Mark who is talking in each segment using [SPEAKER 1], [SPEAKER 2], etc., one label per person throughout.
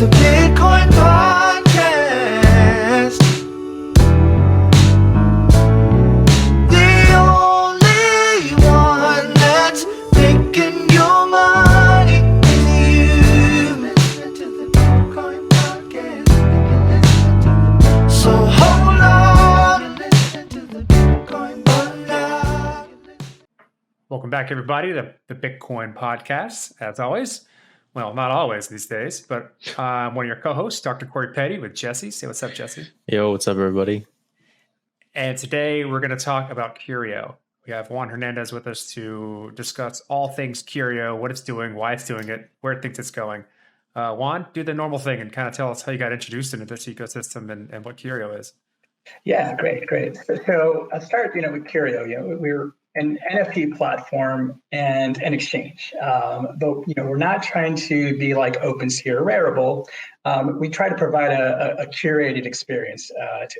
[SPEAKER 1] to Bitcoin Podcast. The only one that's making your money is you. Listen to the Bitcoin Podcast. So hold on and listen to the Bitcoin Podcast.
[SPEAKER 2] Welcome back, everybody, to the Bitcoin Podcast. As always, well, not always these days, but I'm one of your co-hosts, Dr. Corey Petty with Jessie. Say what's up, Jessie.
[SPEAKER 3] Yo, what's up, everybody?
[SPEAKER 2] And today we're going to talk about Curio. We have Juan Hernandez with us to discuss all things Curio, what it's doing, why it's doing it, where it thinks it's going. Juan, do the normal thing and kind of tell us how you got introduced into this ecosystem and what Curio is.
[SPEAKER 4] Yeah, great. So I'll start, with Curio. We're an NFT platform and an exchange, but we're not trying to be like OpenSea or Rarible. We try to provide a curated experience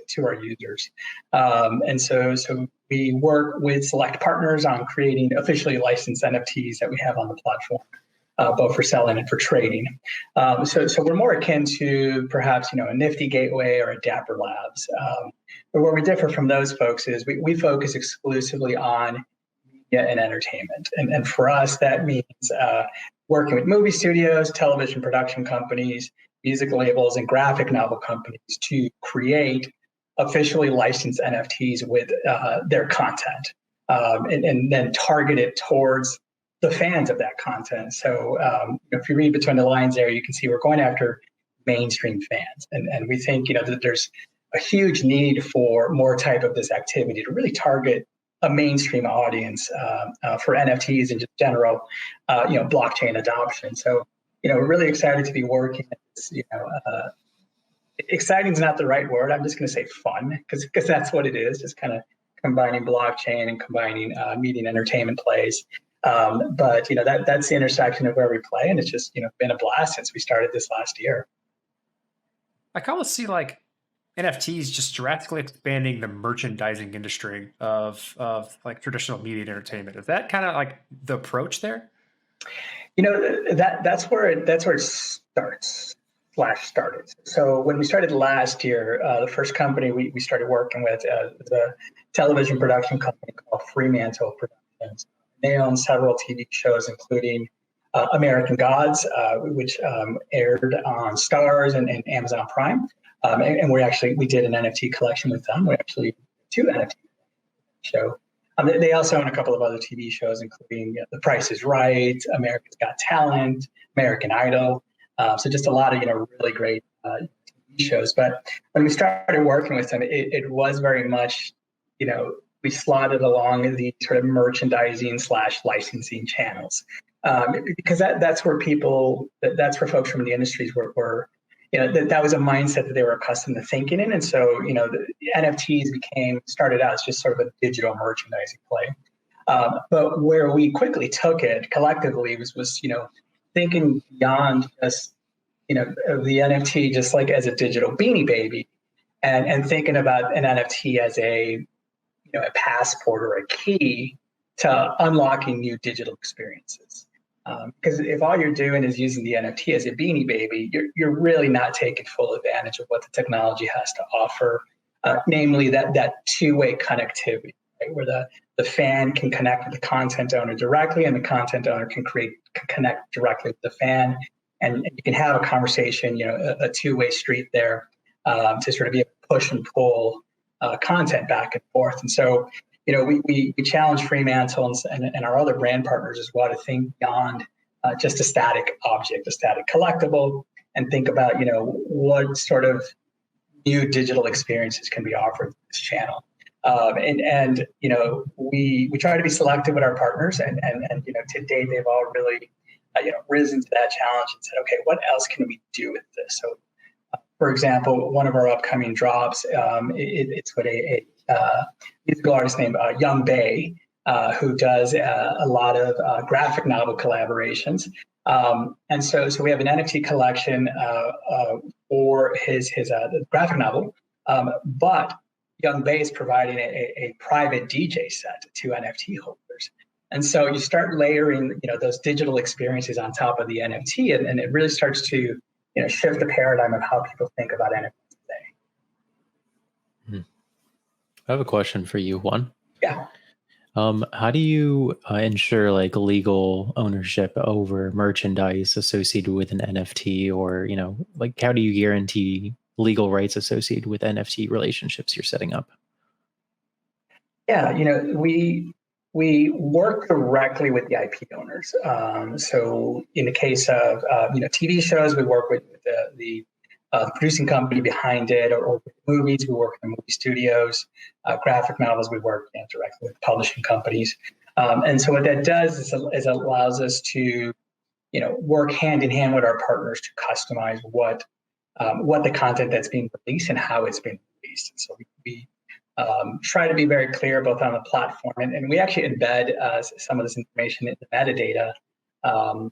[SPEAKER 4] to our users, and so we work with select partners on creating officially licensed NFTs that we have on the platform. Both for selling and for trading. So we're more akin to perhaps, a Nifty Gateway or a Dapper Labs. But where we differ from those folks is we focus exclusively on media and entertainment. And for us, that means working with movie studios, television production companies, music labels, and graphic novel companies to create officially licensed NFTs with their content and then target it towards the fans of that content. So if you read between the lines there, you can see we're going after mainstream fans. And we think, that there's a huge need for more type of this activity to really target a mainstream audience for NFTs and just general, blockchain adoption. So, we're really excited to be working at this, exciting is not the right word. I'm just going to say fun because that's what it is, just kind of combining blockchain and combining media and entertainment plays. But that's the intersection of where we play, and it's just been a blast since we started this last year.
[SPEAKER 2] I kind of see like NFTs just drastically expanding the merchandising industry of like traditional media and entertainment. Is that kind of like the approach there?
[SPEAKER 4] That's where it started. So when we started last year, the first company we started working with was a television production company called Fremantle Productions. They own several TV shows, including American Gods, which aired on Starz and Amazon Prime. And we did an NFT collection with them. We actually two NFT show. They also own a couple of other TV shows, including The Price is Right, America's Got Talent, American Idol. So just a lot of really great TV shows. But when we started working with them, it was very much we slotted along the sort of merchandising / licensing channels because that's where folks from the industries were that was a mindset that they were accustomed to thinking in. And so, the NFTs started out as just sort of a digital merchandising play. But where we quickly took it collectively was thinking beyond just, of the NFT just like as a digital Beanie Baby and thinking about an NFT as a passport or a key to unlocking new digital experiences. Because if all you're doing is using the NFT as a Beanie Baby, you're really not taking full advantage of what the technology has to offer, namely that two-way connectivity, right? Where the fan can connect with the content owner directly, and the content owner can connect directly with the fan, and you can have a conversation, a two-way street there to sort of be able to push and pull content back and forth. And so, we challenge Fremantle and our other brand partners as well to think beyond just a static object, a static collectible, and think about, what sort of new digital experiences can be offered through this channel. And we try to be selective with our partners, and to date, they've all really, risen to that challenge and said, okay, what else can we do with this? So, for example, one of our upcoming drops, it's with a musical artist named Young Bae, who does a lot of graphic novel collaborations. And so we have an NFT collection for his graphic novel, but Young Bae is providing a private DJ set to NFT holders. And so you start layering, those digital experiences on top of the NFT, and it really starts to shift the paradigm of how people think about NFTs today.
[SPEAKER 3] I have a question for you, Juan.
[SPEAKER 4] Yeah.
[SPEAKER 3] How do you ensure like legal ownership over merchandise associated with an NFT, or like how do you guarantee legal rights associated with NFT relationships you're setting up?
[SPEAKER 4] Yeah, we work directly with the IP owners. So in the case of TV shows, we work with the producing company behind it, or with movies, we work with the movie studios. Graphic novels, we work directly with publishing companies. And so what that does is it allows us to work hand in hand with our partners to customize what the content that's being released and how it's being released. And so we try to be very clear both on the platform, and we actually embed some of this information in the metadata on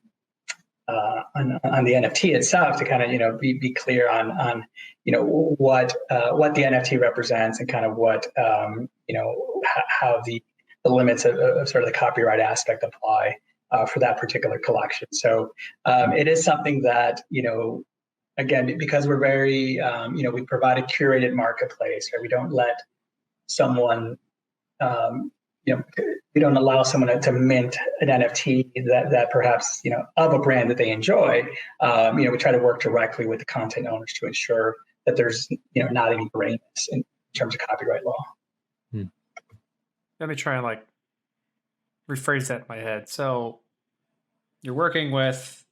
[SPEAKER 4] the NFT itself to kind of be clear on what the NFT represents, and kind of what how the limits of sort of the copyright aspect apply for that particular collection. So it is something that again, because we're very we provide a curated marketplace, right? We don't let someone we don't allow someone to mint an NFT that perhaps of a brand that they enjoy. We try to work directly with the content owners to ensure that there's not any grayness in terms of copyright law.
[SPEAKER 2] Let me try and rephrase that in my head. So you're working with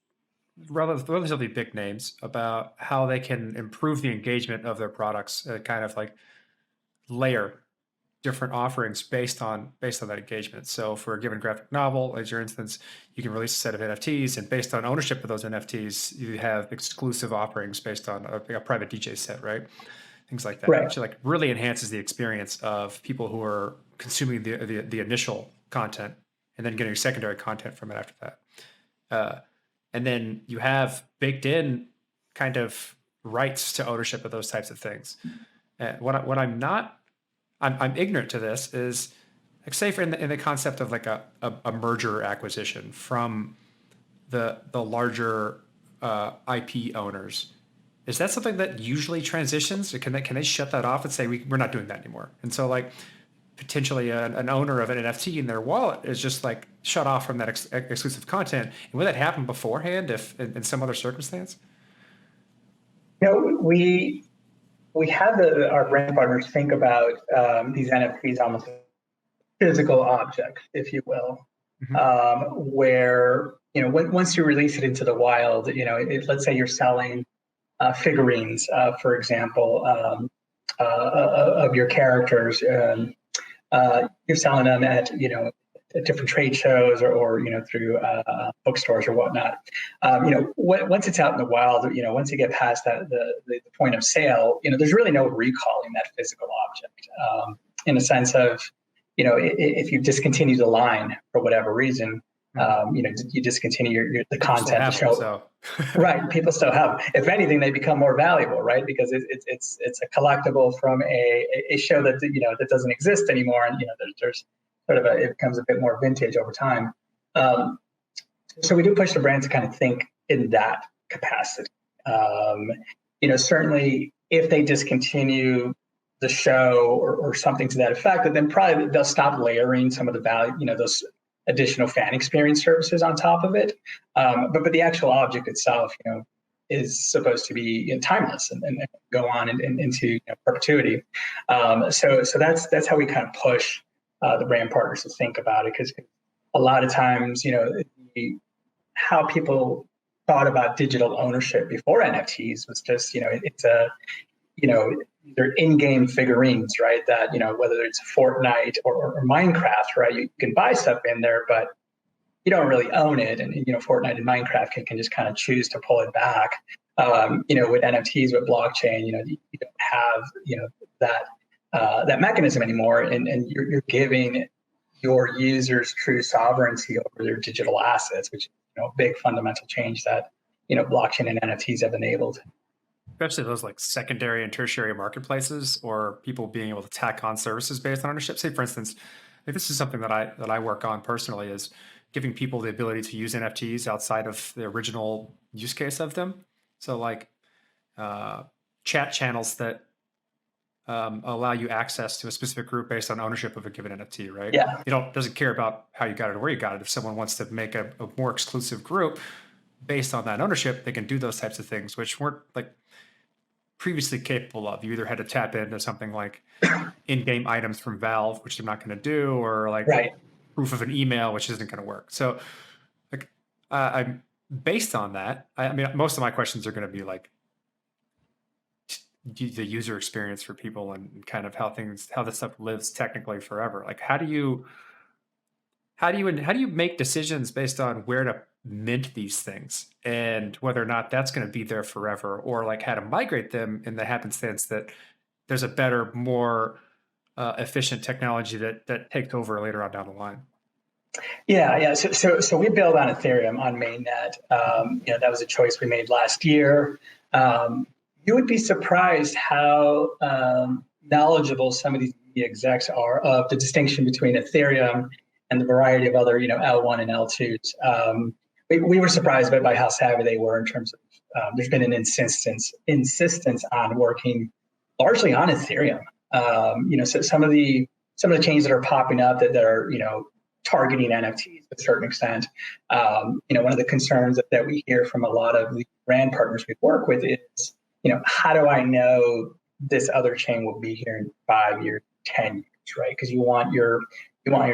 [SPEAKER 2] relatively big names about how they can improve the engagement of their products, kind of layer different offerings based on that engagement. So for a given graphic novel, as your instance, you can release a set of NFTs, and based on ownership of those NFTs, you have exclusive offerings based on a private DJ set, right? Things like that,
[SPEAKER 4] right.
[SPEAKER 2] Which really enhances the experience of people who are consuming the initial content and then getting secondary content from it after that. And then you have baked in kind of rights to ownership of those types of things. What I'm ignorant to this is, say for in the concept of a merger acquisition from the larger IP owners. Is that something that usually transitions? Or can they shut that off and say we're not doing that anymore? And so potentially an owner of an NFT in their wallet is just shut off from that exclusive content. And would that happen beforehand if in some other circumstance?
[SPEAKER 4] We have our brand partners think about these NFTs almost as physical objects, if you will, where once you release it into the wild, let's say you're selling figurines, for example, of your characters. You're selling them at different trade shows or through bookstores or whatnot. Once it's out in the wild, once you get past the point of sale, there's really no recalling that physical object. In a sense of, if you discontinue the line for whatever reason, you discontinue the content to show.
[SPEAKER 2] So.
[SPEAKER 4] Right, people still have. If anything, they become more valuable, right? Because it's a collectible from a show that that doesn't exist anymore, and there's sort of it becomes a bit more vintage over time. So we do push the brand to kind of think in that capacity. Certainly if they discontinue the show or something to that effect, then probably they'll stop layering some of the value, those additional fan experience services on top of it. But the actual object itself, is supposed to be timeless and go on into perpetuity. So that's how we kind of push the brand partners to think about it, because a lot of times, how people thought about digital ownership before NFTs was just, it's a, they're in-game figurines, right? That, whether it's Fortnite or Minecraft, right? You can buy stuff in there, but you don't really own it. And, Fortnite and Minecraft can just kind of choose to pull it back. With NFTs, with blockchain, you don't have, that mechanism anymore. And you're giving your users true sovereignty over their digital assets, which is, a big fundamental change that, blockchain and NFTs have enabled.
[SPEAKER 2] Especially those secondary and tertiary marketplaces, or people being able to tack on services based on ownership. Say, for instance, this is something that I work on personally, is giving people the ability to use NFTs outside of the original use case of them. So like chat channels that allow you access to a specific group based on ownership of a given NFT, right?
[SPEAKER 4] Yeah.
[SPEAKER 2] Doesn't care about how you got it or where you got it. If someone wants to make a more exclusive group based on that ownership, they can do those types of things, which weren't like previously capable of. You either had to tap into something like in-game items from Valve, which they're not going to do, or like
[SPEAKER 4] Right.
[SPEAKER 2] proof of an email, which isn't going to work. So like I'm based on that. I mean, most of my questions are going to be like the user experience for people and kind of how this stuff lives technically forever. Like how do you make decisions based on where to mint these things and whether or not that's going to be there forever, or like how to migrate them in the happenstance that there's a better, more efficient technology that takes over later on down the line?
[SPEAKER 4] Yeah. So we build on Ethereum on mainnet. That was a choice we made last year. You would be surprised how knowledgeable some of these execs are of the distinction between Ethereum and the variety of other, L1 and L2s. We were surprised by how savvy they were in terms of there's been an insistence on working largely on Ethereum. So some of the chains that are popping up that are targeting NFTs to a certain extent. One of the concerns that we hear from a lot of the brand partners we work with is, how do I know this other chain will be here in 5 years, 10 years, right? Because you want your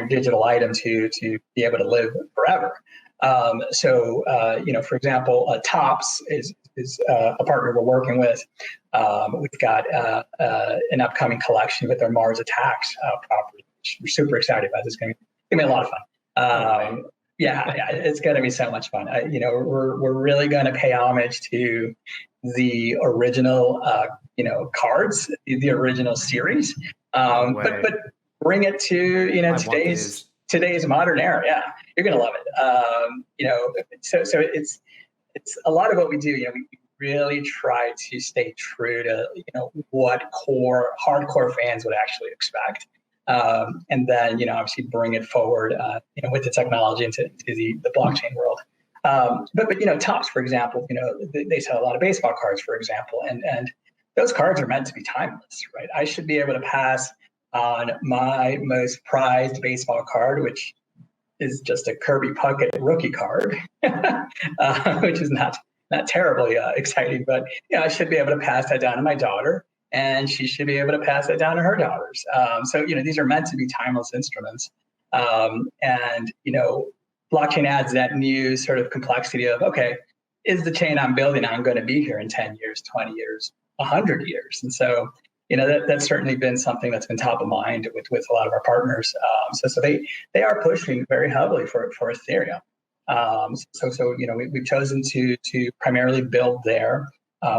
[SPEAKER 4] digital item to be able to live forever. For example, Tops is a partner we're working with. We've got an upcoming collection with their Mars Attacks property, which we're super excited about. It's going to be a lot of fun. Yeah, it's going to be so much fun. We're really going to pay homage to the original, cards, the original series, but bring it to today's modern era. Yeah, you're going to love it. So it's a lot of what we do. We really try to stay true to what hardcore fans would actually expect. And then, obviously bring it forward, with the technology into the blockchain world. But Topps, for example, they sell a lot of baseball cards, for example, and those cards are meant to be timeless, right? I should be able to pass on my most prized baseball card, which is just a Kirby Puckett rookie card, which is not terribly exciting, but I should be able to pass that down to my daughter, and she should be able to pass that down to her daughters. So these are meant to be timeless instruments, and blockchain adds that new sort of complexity of, okay, is the chain I'm building on going to be here in 10 years, 20 years, 100 years? And so that's certainly been something that's been top of mind with a lot of our partners. So they are pushing very heavily for Ethereum. We've chosen to primarily build there.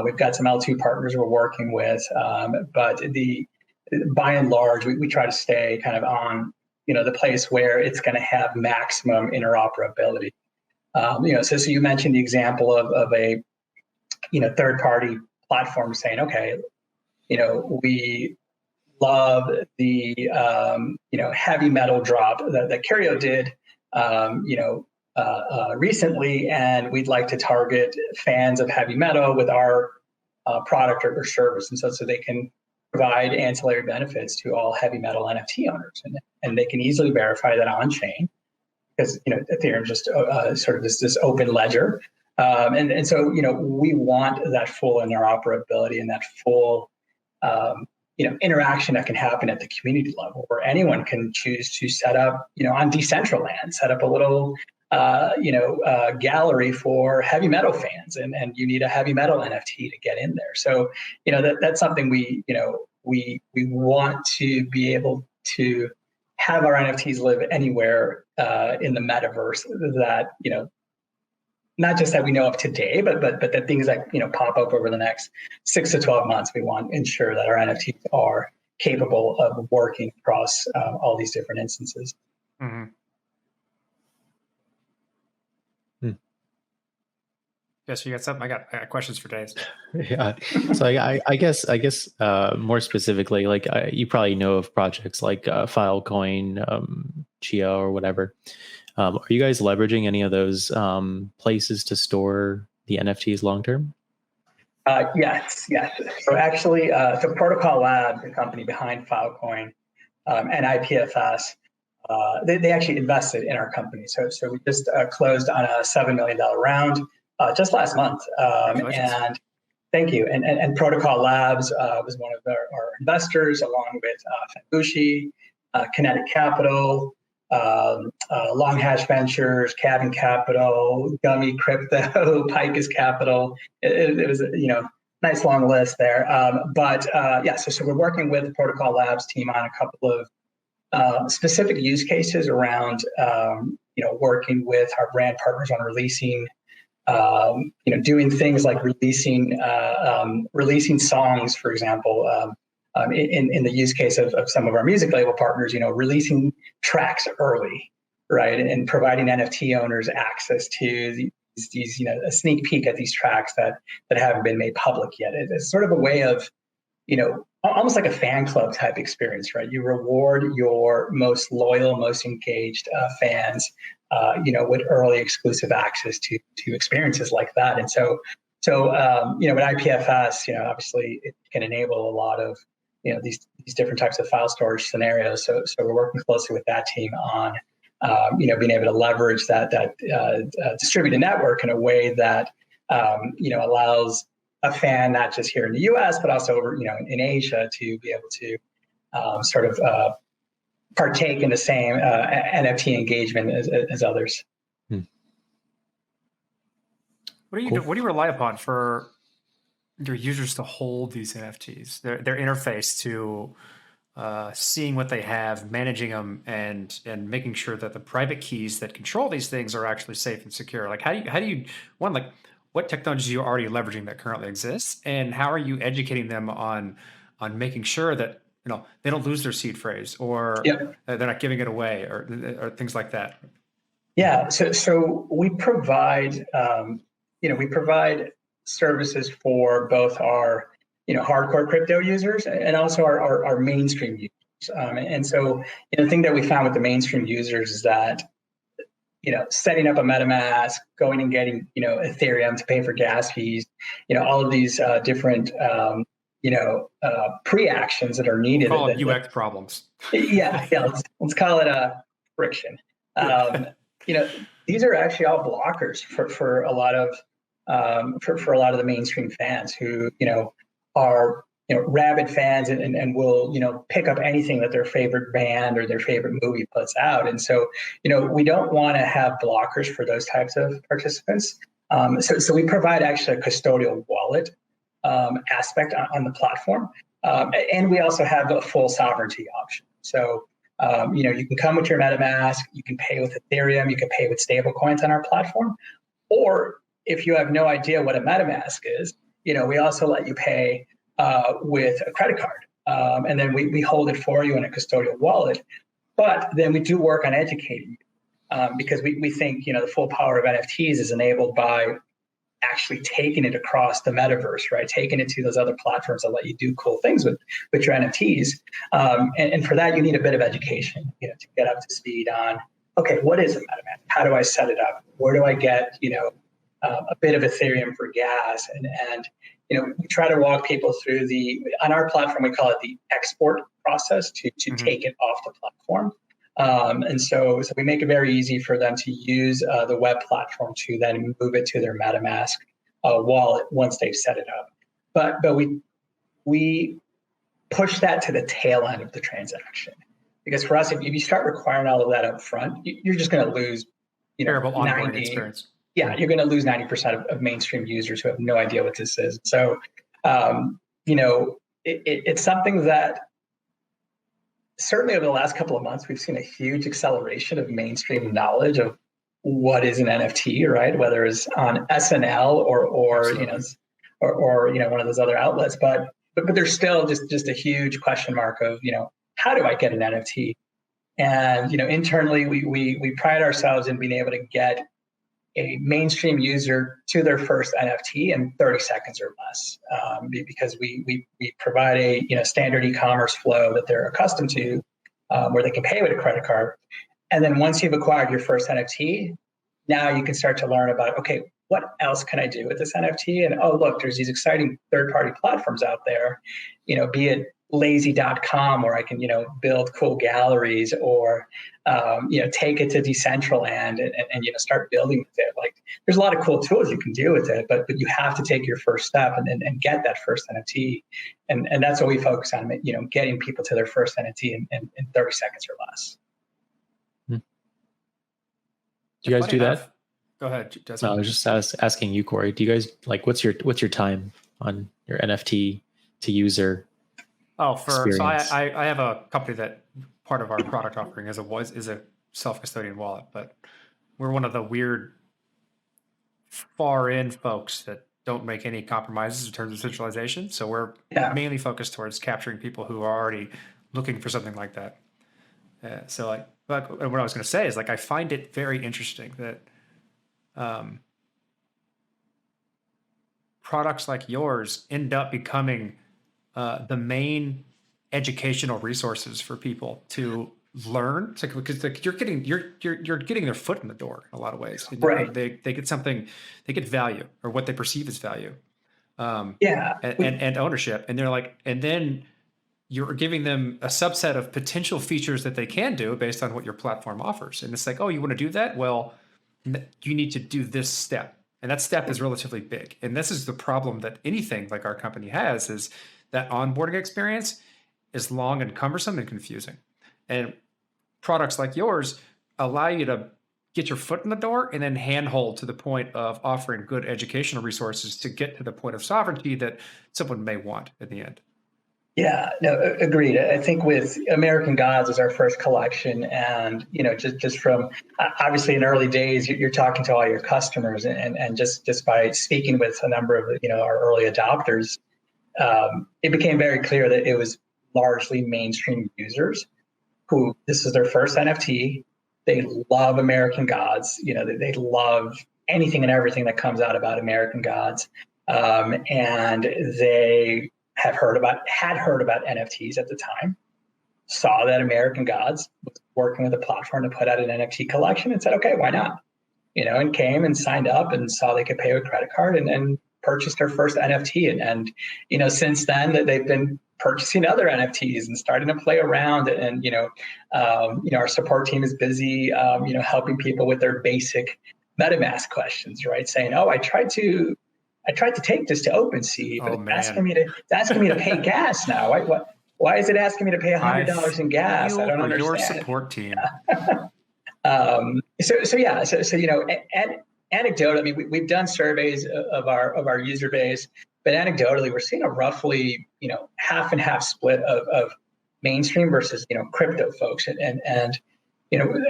[SPEAKER 4] We've got some L2 partners we're working with, but by and large, we try to stay kind of on the place where it's going to have maximum interoperability. So you mentioned the example of a third-party platform saying, okay, we love the heavy metal drop that Curio did recently, and we'd like to target fans of heavy metal with our product or service, and so they can provide ancillary benefits to all heavy metal NFT owners, and they can easily verify that on chain because Ethereum is just sort of this open ledger, and so we want that full interoperability and that full interaction that can happen at the community level, where anyone can choose to set up on Decentraland, set up a little gallery for heavy metal fans, and you need a heavy metal NFT to get in there. So, that's something we want to be able to have our NFTs live anywhere in the metaverse that, not just that we know of today, but the things that, pop up over the next 6 to 12 months, we want to ensure that our NFTs are capable of working across all these different instances.
[SPEAKER 2] Mm-hmm. Yes, you got something? I got questions for days.
[SPEAKER 3] Yeah. So I guess more specifically, like you probably know of projects like Filecoin, Geo, or whatever. Are you guys leveraging any of those places to store the NFTs long term?
[SPEAKER 4] Yes. So actually, so Protocol Lab, the company behind Filecoin, and IPFS, they actually invested in our company. So we just closed on a $7 million round just last month. And thank you. And Protocol Labs was one of our investors, along with Fanbushi, Kinetic Capital, Long Hash Ventures, Cabin Capital, Gummy Crypto, Picus Capital. It was nice long list there. So we're working with the Protocol Labs team on a couple of specific use cases around working with our brand partners on releasing doing things like releasing songs, for example. In the use case of some of our music label partners, releasing tracks early, right, and providing NFT owners access to these a sneak peek at these tracks that haven't been made public yet. It's sort of a way of, almost like a fan club type experience, right? You reward your most loyal, most engaged fans, with early exclusive access to experiences like that. And so with IPFS, obviously it can enable a lot of these different types of file storage scenarios. So we're working closely with that team on being able to leverage that distributed network in a way that allows a fan not just here in the U.S. but also over in Asia to be able to partake in the same NFT engagement as others.
[SPEAKER 2] What do you rely upon for your users to hold these NFTs? Their interface to seeing what they have, managing them, and making sure that the private keys that control these things are actually safe and secure. Like how do you what technologies are you already leveraging that currently exists, and how are you educating them on making sure that they don't lose their seed phrase, or they're not giving it away, or things like that?
[SPEAKER 4] Yeah, so we provide services for both our hardcore crypto users and also our mainstream users. And so the thing that we found with the mainstream users is that setting up a MetaMask, going and getting Ethereum to pay for gas fees, all of these different pre-actions that are needed.
[SPEAKER 2] Call it UX problems.
[SPEAKER 4] Yeah. Let's call it a friction. These are actually all blockers for a lot of for a lot of the mainstream fans who are rabid fans and will will pick up anything that their favorite band or their favorite movie puts out. And so we don't want to have blockers for those types of participants. So we provide actually a custodial wallet aspect on the platform, and we also have a full sovereignty option. So you can come with your MetaMask, you can pay with Ethereum, you can pay with stable coins on our platform, or if you have no idea what a MetaMask is, we also let you pay with a credit card, and then we hold it for you in a custodial wallet. But then we do work on educating you, because we think the full power of NFTs is enabled by actually taking it across the metaverse, right? Taking it to those other platforms that let you do cool things with your NFTs. And for that, you need a bit of education, to get up to speed on, okay, what is a MetaMask? How do I set it up? Where do I get, a bit of Ethereum for gas? And we try to walk people through on our platform, we call it the export process to take it off the platform. And so we make it very easy for them to use the web platform to then move it to their MetaMask wallet once they've set it up. But we push that to the tail end of the transaction, because for us, if you start requiring all of that up front, you're just going to lose
[SPEAKER 2] terrible onboarding experience.
[SPEAKER 4] Yeah, you're going to lose 90% of mainstream users who have no idea what this is. So it's something that certainly over the last couple of months, we've seen a huge acceleration of mainstream knowledge of what is an NFT, right? Whether it's on SNL or one of those other outlets, but there's still just a huge question mark of how do I get an NFT? And internally we pride ourselves in being able to get a mainstream user to their first NFT in 30 seconds or less, because we provide a standard e-commerce flow that they're accustomed to, where they can pay with a credit card. And then once you've acquired your first NFT, now you can start to learn about, okay, what else can I do with this NFT? And oh, look, there's these exciting third-party platforms out there, be it lazy.com, where I can, build cool galleries, or, take it to Decentraland and start building with it. Like, there's a lot of cool tools you can do with it, but you have to take your first step and get that first NFT. And that's what we focus on, getting people to their first NFT in 30 seconds or less.
[SPEAKER 3] Do you guys do that?
[SPEAKER 2] Go ahead, Jesse.
[SPEAKER 3] No, I was just asking you, Corey. Do you guys what's your time on your NFT to user?
[SPEAKER 2] So
[SPEAKER 3] experience?
[SPEAKER 2] I have a company that part of our product offering is a self-custodial wallet, but we're one of the weird far in folks that don't make any compromises in terms of centralization. So we're mainly focused towards capturing people who are already looking for something like that. But what I was going to say is, I find it very interesting that products like yours end up becoming the main educational resources for people to learn, because you're getting their foot in the door in a lot of ways.
[SPEAKER 4] Right.
[SPEAKER 2] They get something, they get value, or what they perceive as value, and ownership, and they're like, and then you're giving them a subset of potential features that they can do based on what your platform offers. And it's like, oh, you want to do that? Well, you need to do this step. And that step is relatively big. And this is the problem that anything like our company has, is that onboarding experience is long and cumbersome and confusing. And products like yours allow you to get your foot in the door and then handhold to the point of offering good educational resources to get to the point of sovereignty that someone may want in the end.
[SPEAKER 4] Yeah, no, agreed. I think with American Gods as our first collection, and just from obviously in early days, you're talking to all your customers, and just by speaking with a number of our early adopters, it became very clear that it was largely mainstream users who this is their first NFT. They love American Gods. They love anything and everything that comes out about American Gods, and they had heard about NFTs at the time, saw that American Gods was working with a platform to put out an NFT collection, and said, okay, why not? And came and signed up and saw they could pay with credit card and purchased their first NFT. And since then they've been purchasing other NFTs and starting to play around. And, our support team is busy, helping people with their basic MetaMask questions, right? Saying, oh, I tried to take this to OpenSea, but it's asking me to pay gas now. Why is it asking me to pay $100 in gas? I don't understand.
[SPEAKER 2] Your support team.
[SPEAKER 4] Anecdotally, I mean, we've done surveys of our user base, but anecdotally, we're seeing a roughly half and half split of mainstream versus crypto folks, and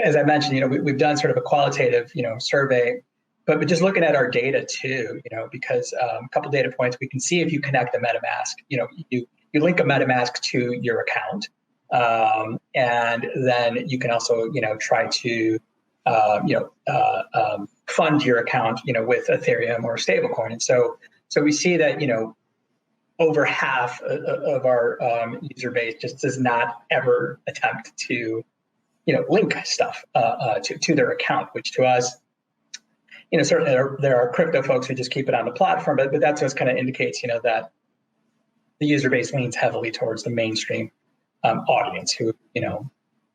[SPEAKER 4] as I mentioned, we've done sort of a qualitative survey. But just looking at our data too, because a couple data points, we can see if you connect a MetaMask, you link a MetaMask to your account, and then you can also, try to, fund your account, with Ethereum or stablecoin. And so we see that, over half of our user base just does not ever attempt to, link stuff to their account, which to us, certainly there are crypto folks who just keep it on the platform, but that just kind of indicates, that the user base leans heavily towards the mainstream audience who,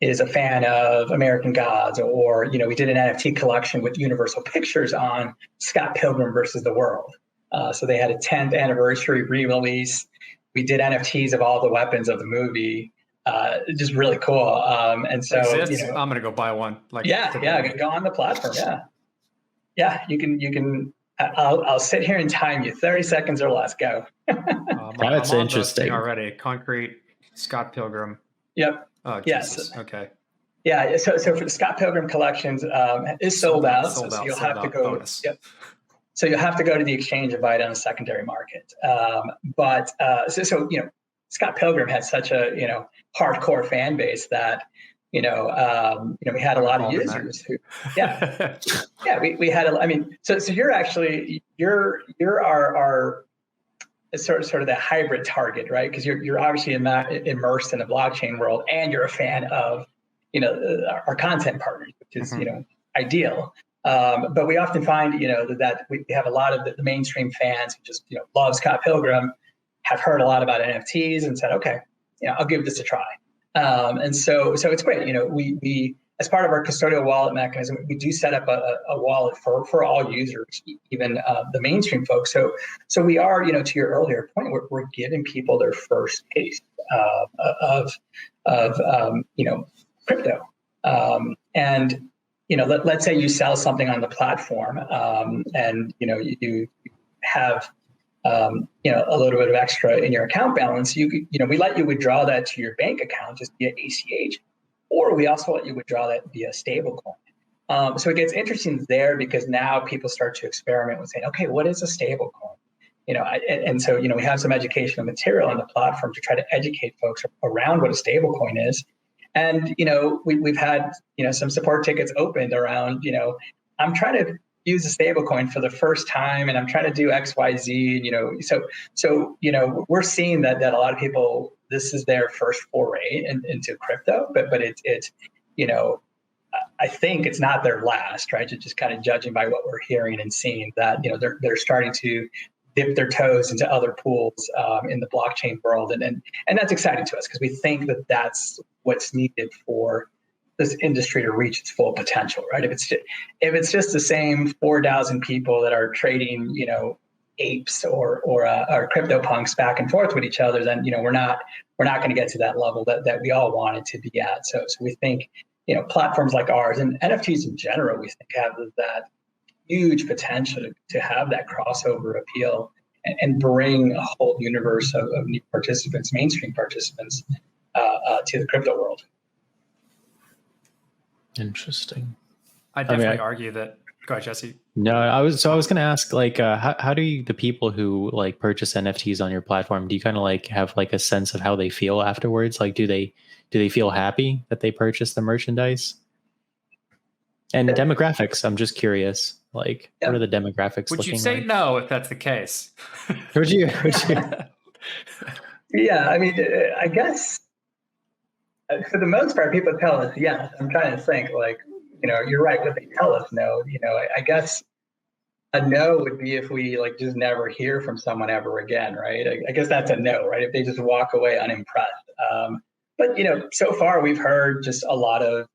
[SPEAKER 4] is a fan of American Gods, or, we did an NFT collection with Universal Pictures on Scott Pilgrim versus the World. So they had a 10th anniversary re-release. We did NFTs of all the weapons of the movie. Just really cool. And so,
[SPEAKER 2] I'm going to go buy one.
[SPEAKER 4] Go on the platform. Yeah, you can. I'll sit here and time you 30 seconds or less. Go.
[SPEAKER 3] That's interesting
[SPEAKER 2] already. Concrete, Scott Pilgrim.
[SPEAKER 4] Yep.
[SPEAKER 2] Oh, Jesus. Yes. Okay.
[SPEAKER 4] Yeah. So for the Scott Pilgrim collections, is sold out. So you'll have to go.
[SPEAKER 2] Bonus.
[SPEAKER 4] Yep. So you'll have to go to the exchange and buy it on a secondary market. Scott Pilgrim had such a hardcore fan base that we had a lot of users who, we had. So you're our sort of the hybrid target, right? Because you're obviously immersed in the blockchain world, and you're a fan of our content partners, which is ideal. But we often find, that we have a lot of the mainstream fans who just, love Scott Pilgrim, have heard a lot about NFTs and said, okay, I'll give this a try. And so it's great. We as part of our custodial wallet mechanism, we do set up a wallet for all users, even the mainstream folks. So we are, to your earlier point, we're giving people their first taste of crypto. And let's say you sell something on the platform, and you have a little bit of extra in your account balance. We let you withdraw that to your bank account just via ACH, or we also let you withdraw that via stablecoin. So it gets interesting there because now people start to experiment with saying, okay, what is a stablecoin? So we have some educational material on the platform to try to educate folks around what a stablecoin is. And, we've had, some support tickets opened around, I'm trying to use a stablecoin for the first time and I'm trying to do X, Y, Z, so we're seeing that a lot of people, this is their first foray into crypto, but it's I think it's not their last, right? Just kind of judging by what we're hearing and seeing that, they're starting to dip their toes into other pools in the blockchain world. And that's exciting to us because we think that that's what's needed for this industry to reach its full potential, right? If it's just the same 4,000 people that are trading, apes or crypto punks back and forth with each other, then, we're not going to get to that level that we all want it to be at. So we think, platforms like ours and NFTs in general, we think have that huge potential to have that crossover appeal and bring a whole universe of new participants, mainstream participants, to the crypto world.
[SPEAKER 3] Interesting.
[SPEAKER 2] I definitely argue that. Go ahead, Jesse.
[SPEAKER 3] No, I was going to ask, like, how do the people who like purchase NFTs on your platform, do you kind of like have like a sense of how they feel afterwards? Like, do they feel happy that they purchased the merchandise? And demographics, I'm just curious. Like, what are the demographics
[SPEAKER 2] Would
[SPEAKER 3] looking
[SPEAKER 2] you say
[SPEAKER 3] like?
[SPEAKER 2] no if that's the case?
[SPEAKER 3] Would you?
[SPEAKER 4] Yeah, I mean, I guess for the most part, people tell us yes. I'm trying to think, like, you're right. What they tell us no. I guess a no would be if we like just never hear from someone ever again, right? I guess that's a no, right? If they just walk away unimpressed. But so far we've heard just a lot of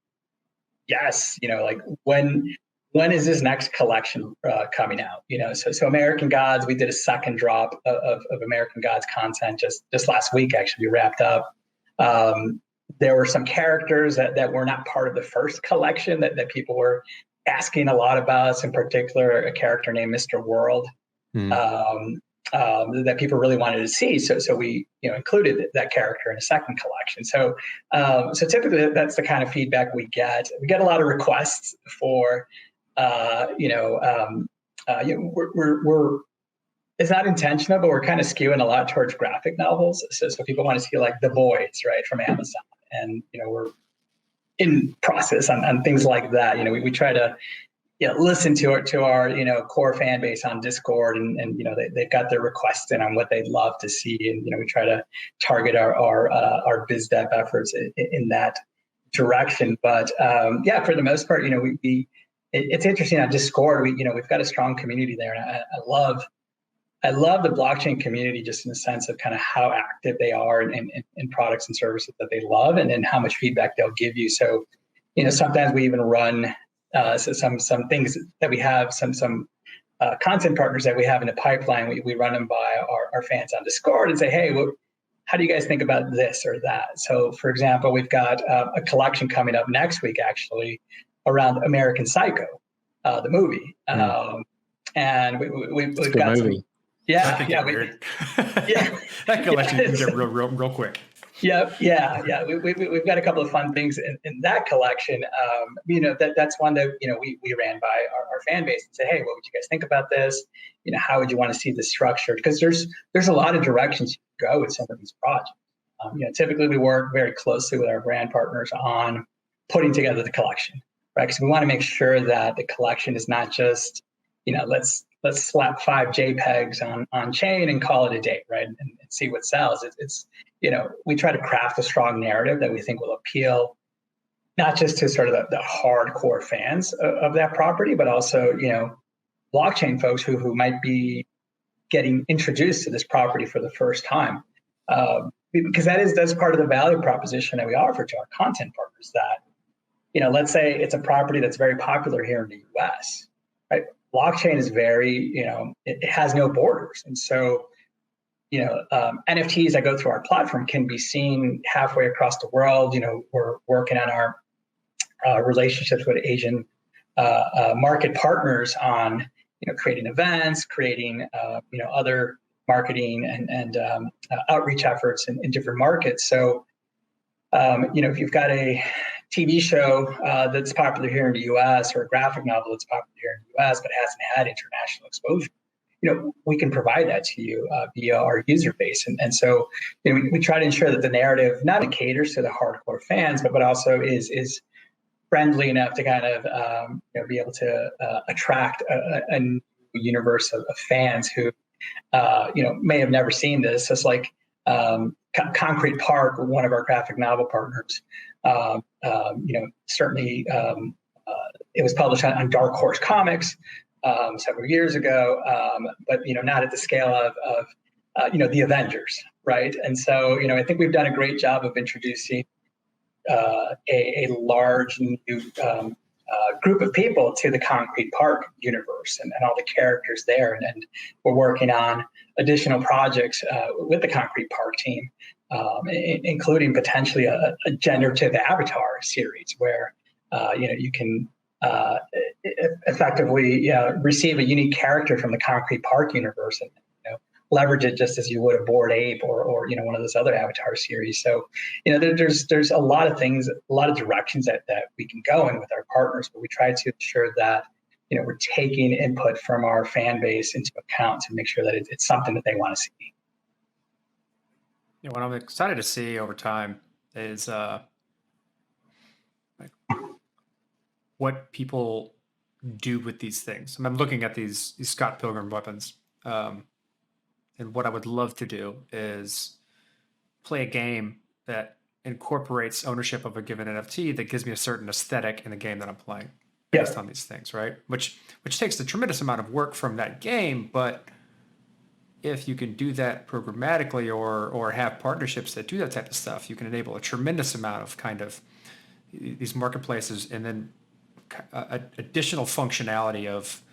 [SPEAKER 4] yes. Like when is this next collection coming out? So American Gods, we did a second drop of American Gods content just last week. Actually, we wrapped up. There were some characters that were not part of the first collection that people were asking a lot about. In particular, a character named Mr. World that people really wanted to see. So we included that character in a second collection. So typically that's the kind of feedback we get. We get a lot of requests for we're it's not intentional, but we're kind of skewing a lot towards graphic novels. So people want to see like The Boys, right, from Amazon. And, we're in process on things like that. We try to listen to our core fan base on Discord and they've got their requests in on what they'd love to see. And, we try to target our biz dev efforts in that direction. But for the most part, it's interesting on Discord. We've got a strong community there. And I love the blockchain community just in the sense of kind of how active they are in products and services that they love and how much feedback they'll give you. So, sometimes we even run some things that we have, some content partners that we have in the pipeline. We run them by our fans on Discord and say, hey, how do you guys think about this or that? So, for example, we've got a collection coming up next week, actually, around American Psycho, the movie. And we've got
[SPEAKER 3] movie.
[SPEAKER 2] That could get weird. That collection can get real quick.
[SPEAKER 4] Yeah. We've got a couple of fun things in that collection. That's one that we ran by our fan base and say, hey, what would you guys think about this? How would you want to see this structured? Because there's a lot of directions you can go with some of these projects. Typically we work very closely with our brand partners on putting together the collection, right? Because we want to make sure that the collection is not just let's slap 5 JPEGs on chain and call it a day, right? And see what sells. It's we try to craft a strong narrative that we think will appeal not just to sort of the hardcore fans of that property, but also, blockchain folks who might be getting introduced to this property for the first time. Because that's part of the value proposition that we offer to our content partners that, let's say it's a property that's very popular here in the US, right? Blockchain is very, it has no borders. And so, NFTs that go through our platform can be seen halfway across the world. We're working on our relationships with Asian market partners on, creating events, creating, other marketing and outreach efforts in different markets. So, if you've got a TV show that's popular here in the US or a graphic novel that's popular here in the US but hasn't had international exposure, we can provide that to you via our user base. And so we try to ensure that the narrative not only caters to the hardcore fans, but also is friendly enough to kind of be able to attract a new universe of fans who may have never seen this. It's like Concrete Park, one of our graphic novel partners. Certainly it was published on Dark Horse Comics several years ago, but not at the scale of the Avengers, right? And so I think we've done a great job of introducing a large new group of people to the Concrete Park universe and all the characters there. And we're working on additional projects with the Concrete Park team, including potentially a generative avatar series where you can effectively receive a unique character from the Concrete Park universe and leverage it just as you would a Bored Ape or one of those other avatar series. So there's a lot of things, a lot of directions that we can go in with our partners, but we try to ensure that we're taking input from our fan base into account to make sure that it's something that they want to see.
[SPEAKER 2] What I'm excited to see over time is what people do with these things. I'm looking at these Scott Pilgrim weapons. And what I would love to do is play a game that incorporates ownership of a given NFT that gives me a certain aesthetic in the game that I'm playing based on these things, right? Which takes a tremendous amount of work from that game, but if you can do that programmatically or have partnerships that do that type of stuff, you can enable a tremendous amount of kind of these marketplaces and then additional functionality of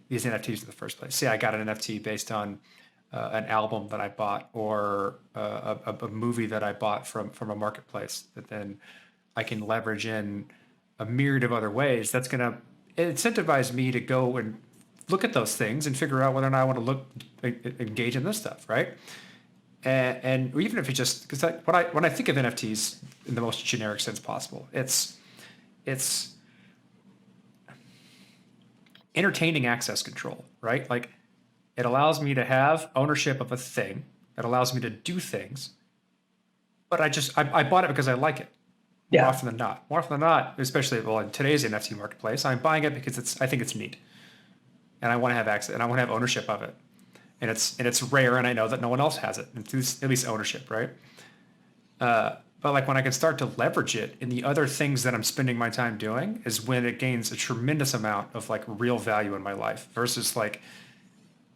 [SPEAKER 2] these NFTs in the first place. Say I got an NFT based on an album that I bought or a movie that I bought from a marketplace that then I can leverage in a myriad of other ways. That's going to incentivize me to go and look at those things and figure out whether or not I want to engage in this stuff, right? And even if it just because when I think of NFTs in the most generic sense possible, it's entertaining access control, right? Like it allows me to have ownership of a thing. It allows me to do things, but I bought it because I like it. More often than not. More often than not, especially in today's NFT marketplace, I'm buying it because I think it's neat, and I want to have access and I want to have ownership of it, and it's rare, and I know that no one else has it, at least ownership, right? But like when I can start to leverage it in the other things that I'm spending my time doing is when it gains a tremendous amount of like real value in my life versus like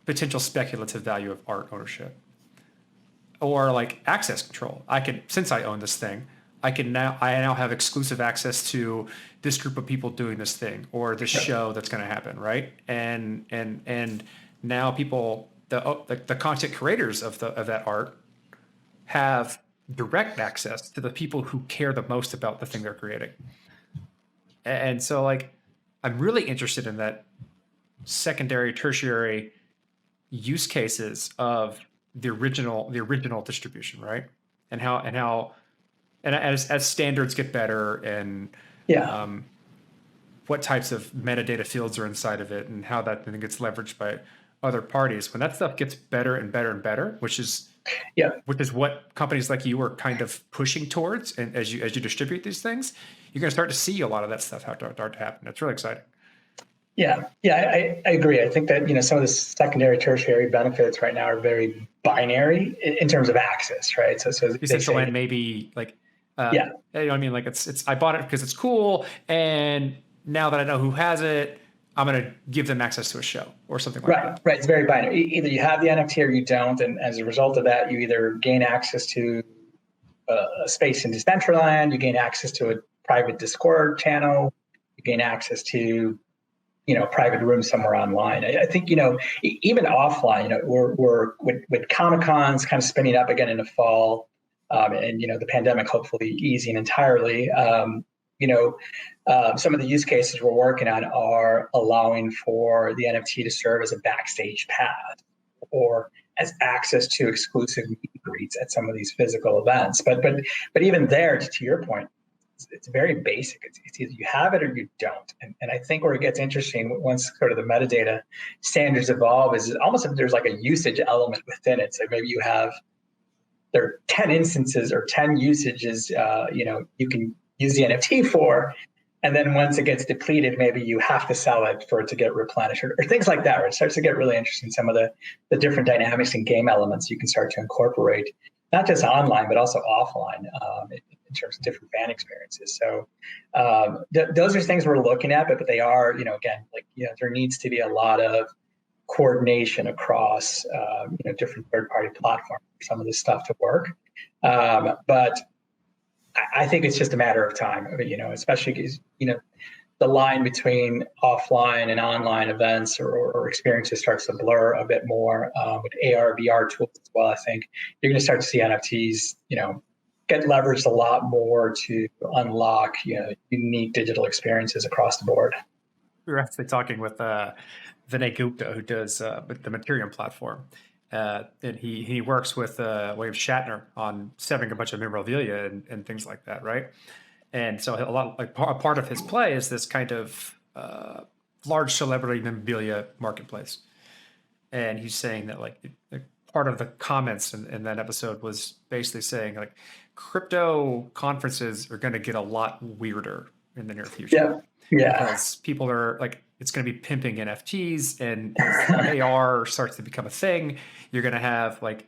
[SPEAKER 2] potential speculative value of art ownership or like access control. Since I own this thing, I now have exclusive access to this group of people doing this thing or this show that's going to happen, right? And now people, the content creators of that art have direct access to the people who care the most about the thing they're creating. And so like I'm really interested in that secondary, tertiary use cases of the original distribution, right? And as standards get better and what types of metadata fields are inside of it and how that then gets leveraged by other parties. When that stuff gets better and better and better, which is what companies like you are kind of pushing towards, and as you distribute these things, you're going to start to see a lot of that stuff start to happen. It's really exciting.
[SPEAKER 4] Yeah, I agree. I think that some of the secondary, tertiary benefits right now are very binary in terms of access, right? So
[SPEAKER 2] essential and maybe like You know what I mean? Like it's I bought it because it's cool, and now that I know who has it, I'm going to give them access to a show or something like that.
[SPEAKER 4] Right. It's very binary. Either you have the NFT or you don't, and as a result of that, you either gain access to a space in Decentraland, you gain access to a private Discord channel, you gain access to private room somewhere online. I think even offline, we're with Comic Cons kind of spinning up again in the fall, and the pandemic hopefully easing entirely. Some of the use cases we're working on are allowing for the NFT to serve as a backstage pass or as access to exclusive meet and greets at some of these physical events. But even there, to your point, it's very basic. It's either you have it or you don't. And I think where it gets interesting once sort of the metadata standards evolve is almost if there's like a usage element within it. So maybe there are 10 instances or 10 usages, you can use the NFT for, and then once it gets depleted, maybe you have to sell it for it to get replenished or things like that, where it starts to get really interesting. Some of the different dynamics and game elements you can start to incorporate, not just online, but also offline in terms of different fan experiences. So those are things we're looking at, but they are, there needs to be a lot of coordination across, different third-party platforms for some of this stuff to work. But I think it's just a matter of time, especially because, the line between offline and online events or experiences starts to blur a bit more with AR, VR tools as well. I think you're going to start to see NFTs, get leveraged a lot more to unlock, unique digital experiences across the board.
[SPEAKER 2] We were actually talking with Vinay Gupta, who does with the Materium platform. And he works with William Shatner on selling a bunch of memorabilia and things like that, right? And so a part of his play is this kind of large celebrity memorabilia marketplace. And he's saying that like part of the comments in that episode was basically saying like crypto conferences are going to get a lot weirder in the near future.
[SPEAKER 4] Yeah.
[SPEAKER 2] Because people are like, it's going to be pimping NFTs, and as AR starts to become a thing, you're going to have like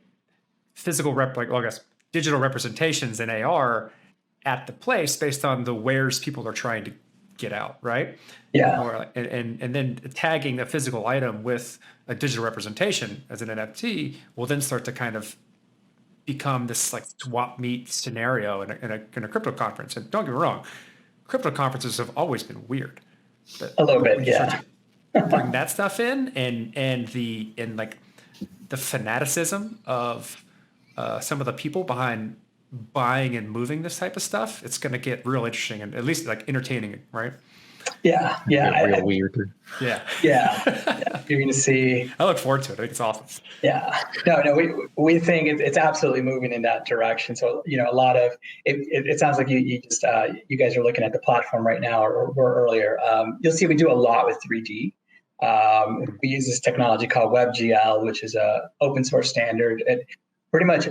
[SPEAKER 2] digital representations in AR at the place based on the wares people are trying to get out, right?
[SPEAKER 4] Yeah.
[SPEAKER 2] And then tagging a physical item with a digital representation as an NFT will then start to kind of become this like swap meet scenario in a crypto conference. And don't get me wrong, crypto conferences have always been weird. But
[SPEAKER 4] a little bit, yeah.
[SPEAKER 2] Bring that stuff in and like the fanaticism of some of the people behind buying and moving this type of stuff, it's going to get real interesting and at least like entertaining, right?
[SPEAKER 4] Yeah.
[SPEAKER 3] Real weird.
[SPEAKER 2] Yeah.
[SPEAKER 4] You're going to see.
[SPEAKER 2] I look forward to it. I think it's awesome.
[SPEAKER 4] Yeah. No. We think it's absolutely moving in that direction. So a lot of it sounds like you just you guys are looking at the platform right now or earlier. You'll see we do a lot with 3D. We use this technology called Webgl, which is a open source standard. It pretty much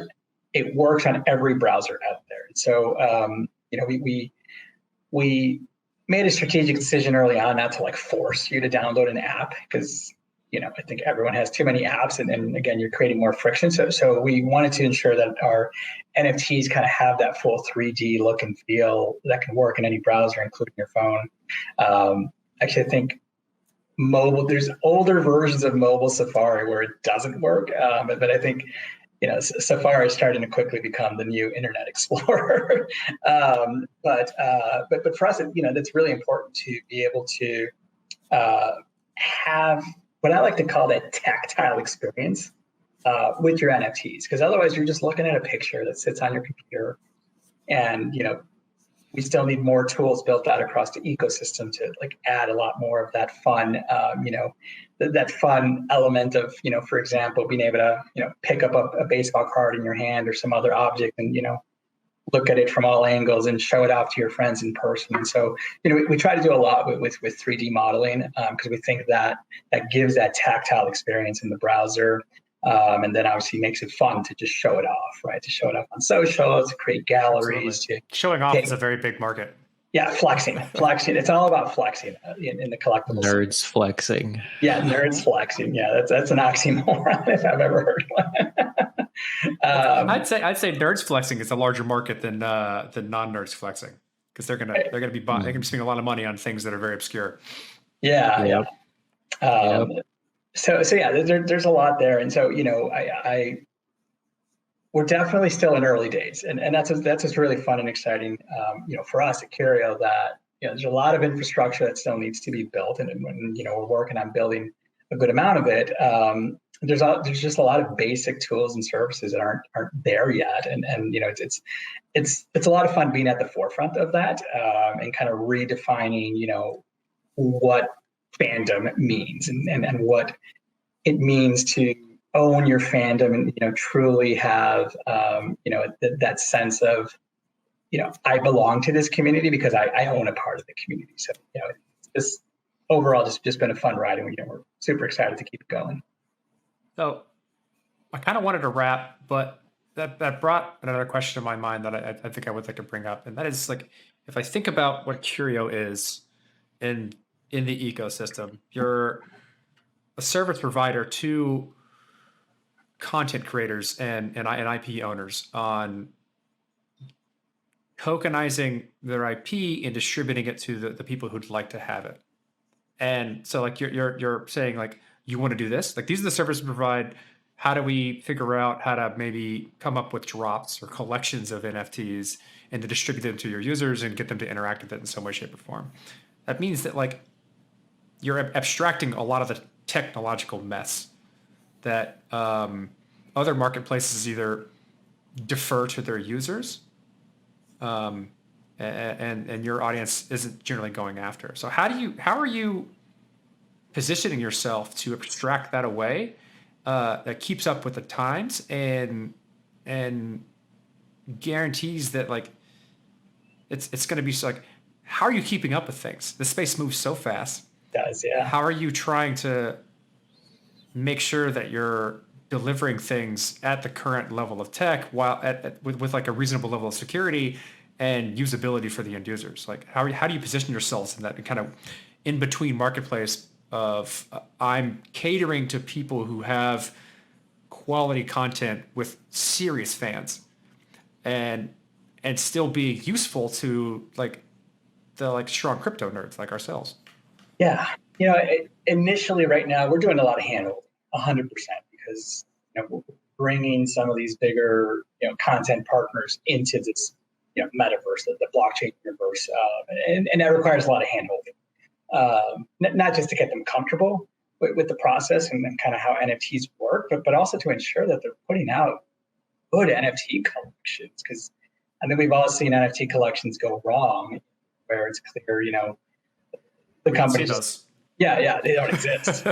[SPEAKER 4] it works on every browser out there. So we made a strategic decision early on not to like force you to download an app because I think everyone has too many apps and again you're creating more friction. So we wanted to ensure that our NFTs kind of have that full 3D look and feel that can work in any browser, including your phone. Actually, I think mobile. There's older versions of mobile Safari where it doesn't work, but I think. Safari is starting to quickly become the new Internet Explorer. But for us, that's really important to be able to have what I like to call that tactile experience with your NFTs, because otherwise you're just looking at a picture that sits on your computer, and we still need more tools built out across the ecosystem to like add a lot more of that fun, that fun element of, for example, being able to, pick up a baseball card in your hand or some other object and, look at it from all angles and show it off to your friends in person. And so, we try to do a lot with 3D modeling because we think that gives that tactile experience in the browser. And then obviously makes it fun to just show it off, right? To show it off on social, to create galleries.
[SPEAKER 2] Showing off is a very big market.
[SPEAKER 4] Yeah, flexing. It's all about flexing in the collectibles.
[SPEAKER 3] Nerds flexing.
[SPEAKER 4] Yeah, nerds flexing. Yeah, that's an oxymoron if I've ever heard one.
[SPEAKER 2] I'd say nerds flexing is a larger market than non-nerds flexing, because they're gonna be spending a lot of money on things that are very obscure.
[SPEAKER 4] Yeah.
[SPEAKER 3] Yep.
[SPEAKER 4] So yeah, there's a lot there, and so we're definitely still in early days, and that's what's really fun and exciting, for us at Curio, that there's a lot of infrastructure that still needs to be built, and when we're working on building a good amount of it. There's just a lot of basic tools and services that aren't there yet, and it's a lot of fun being at the forefront of that, and kind of redefining what fandom means and what it means to own your fandom and truly have that sense of I belong to this community because I own a part of the community. So it's overall just been a fun ride, and we're super excited to keep it going.
[SPEAKER 2] So I kind of wanted to wrap, but that brought another question to my mind that I think I would like to bring up, and that is, like, if I think about what Curio is in the ecosystem, you're a service provider to content creators and IP owners on tokenizing their IP and distributing it to the people who'd like to have it. And so, like, you're saying, like, you want to do this, like, these are the services we provide. How do we figure out how to maybe come up with drops or collections of NFTs and to distribute them to your users and get them to interact with it in some way, shape, or form? That means that, like, you're abstracting a lot of the technological mess that other marketplaces either defer to their users, and your audience isn't generally going after. So how are you positioning yourself to abstract that away, that keeps up with the times and guarantees that, like, it's going to be like, how are you keeping up with things? The space moves so fast.
[SPEAKER 4] It does, yeah.
[SPEAKER 2] How are you trying to make sure that you're delivering things at the current level of tech while with like a reasonable level of security and usability for the end users? Like, how do you position yourselves in that kind of in between marketplace of I'm catering to people who have quality content with serious fans, and still be useful to the strong crypto nerds like ourselves?
[SPEAKER 4] Yeah, initially right now we're doing a lot of handholding, 100%, because we're bringing some of these bigger content partners into this metaverse, the blockchain universe, and that requires a lot of handholding, not just to get them comfortable with the process and kind of how NFTs work, but also to ensure that they're putting out good NFT collections, because I think we've all seen NFT collections go wrong, where it's clear, the company just, they don't exist.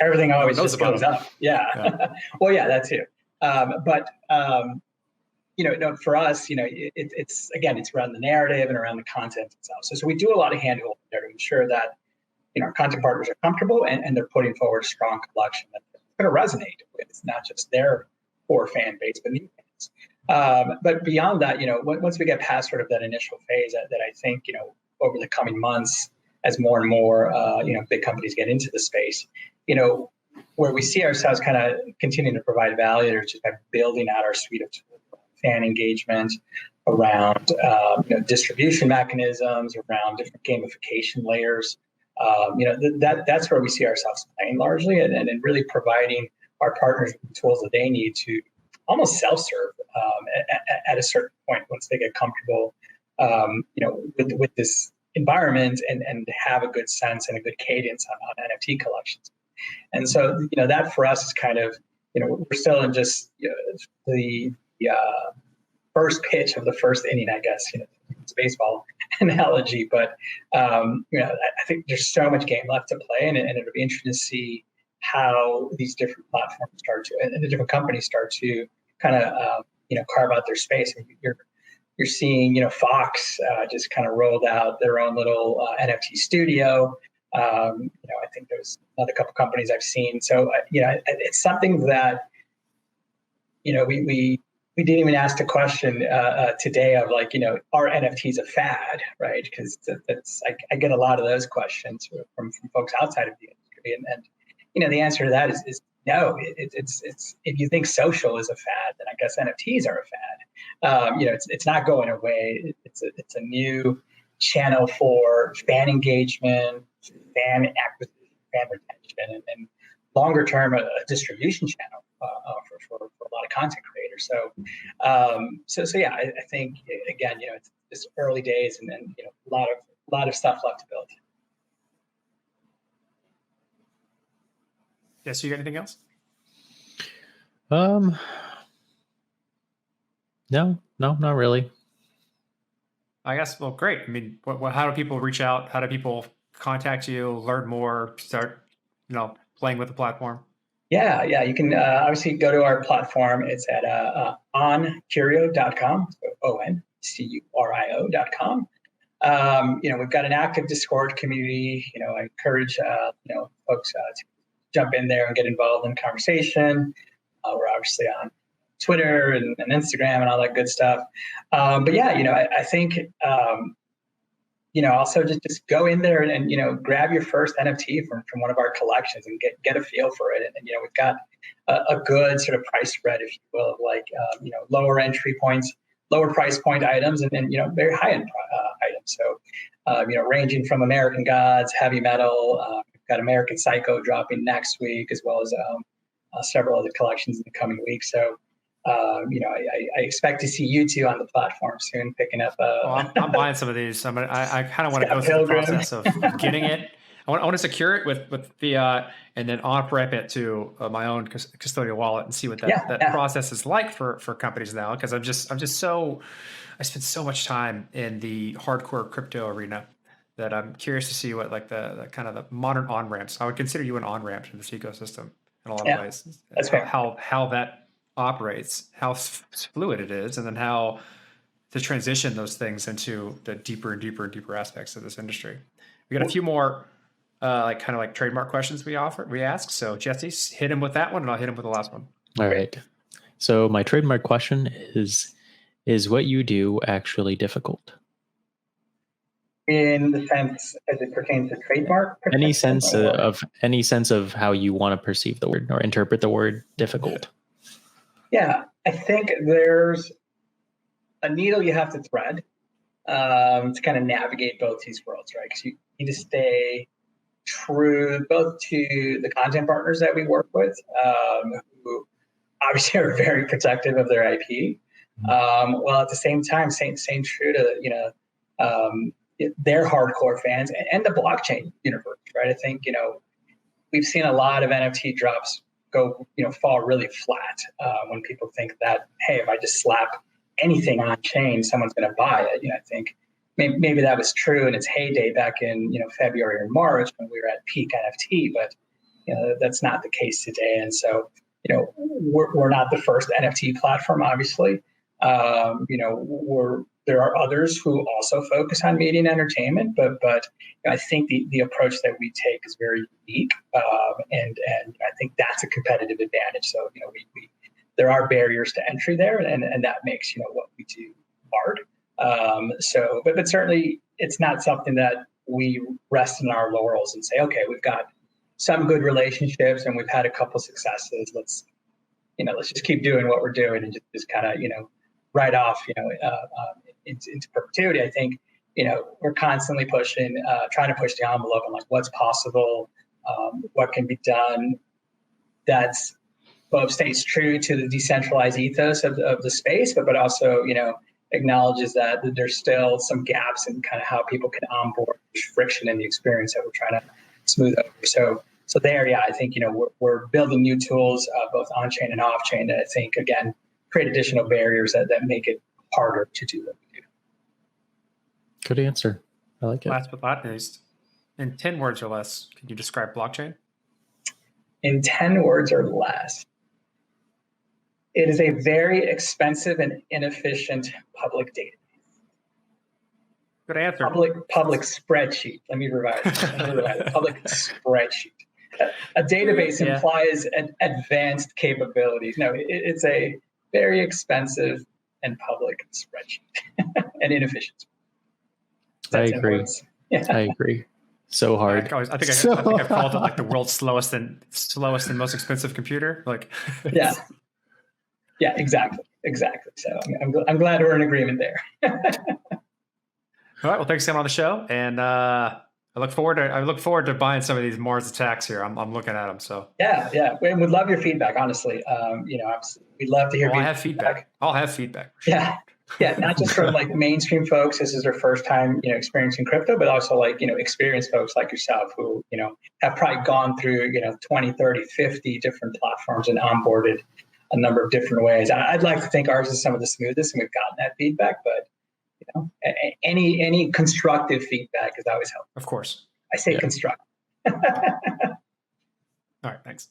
[SPEAKER 4] Everything always just goes up. Yeah. Well, yeah, that too. But for us, it's again, it's around the narrative and around the content itself. So we do a lot of handholding there to ensure that our content partners are comfortable and they're putting forward a strong collection that's going to resonate with not just their core fan base, but new fans. But beyond that, once we get past sort of that initial phase, that I think over the coming months, as more and more big companies get into the space, where we see ourselves kind of continuing to provide value is just by building out our suite of tools, fan engagement, around distribution mechanisms, around different gamification layers. That's where we see ourselves playing largely, and really providing our partners with the tools that they need to almost self-serve at a certain point once they get comfortable with this environment and have a good sense and a good cadence on NFT collections. And so, that for us is kind of, we're still in just the first pitch of the first inning, I guess, it's baseball analogy, but I think there's so much game left to play, and it'll be interesting to see how these different platforms start to, and the different companies start to kind of, carve out their space. And you're seeing, Fox just kind of rolled out their own little NFT studio. I think there's another couple companies I've seen. So, it's something that, we didn't even ask the question today of are NFTs a fad, right? Because I get a lot of those questions from folks outside of the industry. And the answer to that is no, it's if you think social is a fad, then I guess NFTs are a fad. It's not going away. It's a new channel for fan engagement, fan acquisition, fan retention, and longer term a distribution channel for a lot of content creators. So yeah, I think again, it's just early days, and then a lot of stuff left to build.
[SPEAKER 2] Yes, you got anything else?
[SPEAKER 3] No, not really.
[SPEAKER 2] I guess, well, great. I mean, how do people reach out? How do people contact you, learn more, start, playing with the platform?
[SPEAKER 4] Yeah. You can obviously go to our platform. It's at oncurio.com, so oncurio.com. We've got an active Discord community. I encourage folks to jump in there and get involved in conversation. We're obviously on Twitter and Instagram and all that good stuff. But yeah, I think also just go in there and grab your first NFT from one of our collections and get a feel for it. And we've got a good sort of price spread, if you will, of like lower entry points, lower price point items, and very high end items. So ranging from American Gods, heavy metal. We've got American Psycho dropping next week, as well as several other collections in the coming weeks. So I expect to see you two on the platform soon, picking up.
[SPEAKER 2] I'm buying some of these. I kind of want to go through the process of getting it. I want to secure it with fiat, and then on-ramp it to my own custodial wallet and see what that process is like for companies now. Because I spend so much time in the hardcore crypto arena that I'm curious to see what like the kind of the modern on-ramps. I would consider you an on-ramp to this ecosystem in a lot of ways.
[SPEAKER 4] That's fair.
[SPEAKER 2] How that operates, how fluid it is, and then how to transition those things into the deeper and deeper and deeper aspects of this industry. We got a few more like trademark questions we ask. So Jesse, hit him with that one, and I'll hit him with the last one.
[SPEAKER 3] All right. So my trademark question is what you do actually difficult?
[SPEAKER 4] In the sense as it pertains to trademark?
[SPEAKER 3] Any sense of how you want to perceive the word or interpret the word difficult?
[SPEAKER 4] Yeah, I think there's a needle you have to thread to kind of navigate both these worlds, right? Because you need to stay true both to the content partners that we work with, who obviously are very protective of their IP, while at the same time staying true to their hardcore fans and the blockchain universe, right? I think we've seen a lot of NFT drops fall really flat when people think that, hey, if I just slap anything on chain, someone's going to buy it. I think maybe that was true in its heyday back in February or March when we were at peak NFT, but that's not the case today. And so we're not the first NFT platform, obviously. There are others who also focus on media and entertainment, but I think the approach that we take is very unique, and I think that's a competitive advantage. So there are barriers to entry there, and that makes what we do hard. But certainly it's not something that we rest in our laurels and say, okay, we've got some good relationships and we've had a couple successes. Let's just keep doing what we're doing and just kind of write off into perpetuity. I think we're constantly pushing, trying to push the envelope on like what's possible, what can be done. That's both stays true to the decentralized ethos of the space, but also acknowledges that there's still some gaps in kind of how people can onboard. There's friction in the experience that we're trying to smooth over. So there, yeah, I think we're building new tools both on chain and off chain that I think again create additional barriers that make it harder to do what we do.
[SPEAKER 3] Good answer. I like it.
[SPEAKER 2] Last but not least, in 10 words or less, can you describe blockchain?
[SPEAKER 4] In 10 words or less, it is a very expensive and inefficient public database.
[SPEAKER 2] Good answer.
[SPEAKER 4] Public spreadsheet. Let me revise it. Public spreadsheet. A database implies advanced capabilities. No, it's a very expensive and public spreadsheet and inefficient.
[SPEAKER 3] I agree.
[SPEAKER 4] Yeah.
[SPEAKER 3] I agree. so hard.
[SPEAKER 2] I think I've called it like the world's slowest and most expensive computer. Like,
[SPEAKER 4] Yeah, exactly. So I'm glad we're in agreement there.
[SPEAKER 2] All right. Well, thanks for coming on the show, and I look forward to buying some of these Mars attacks here. I'm looking at them. So
[SPEAKER 4] yeah. We would love your feedback. Honestly, we'd love to hear.
[SPEAKER 2] I'll have feedback. I'll have feedback. For sure.
[SPEAKER 4] Yeah, not just from like mainstream folks. This is their first time, experiencing crypto, but also like, experienced folks like yourself who, have probably gone through, 20, 30, 50 different platforms and onboarded a number of different ways. I'd like to think ours is some of the smoothest, and we've gotten that feedback, but any constructive feedback is always helpful.
[SPEAKER 2] Of course.
[SPEAKER 4] I say constructive.
[SPEAKER 2] All right. Thanks.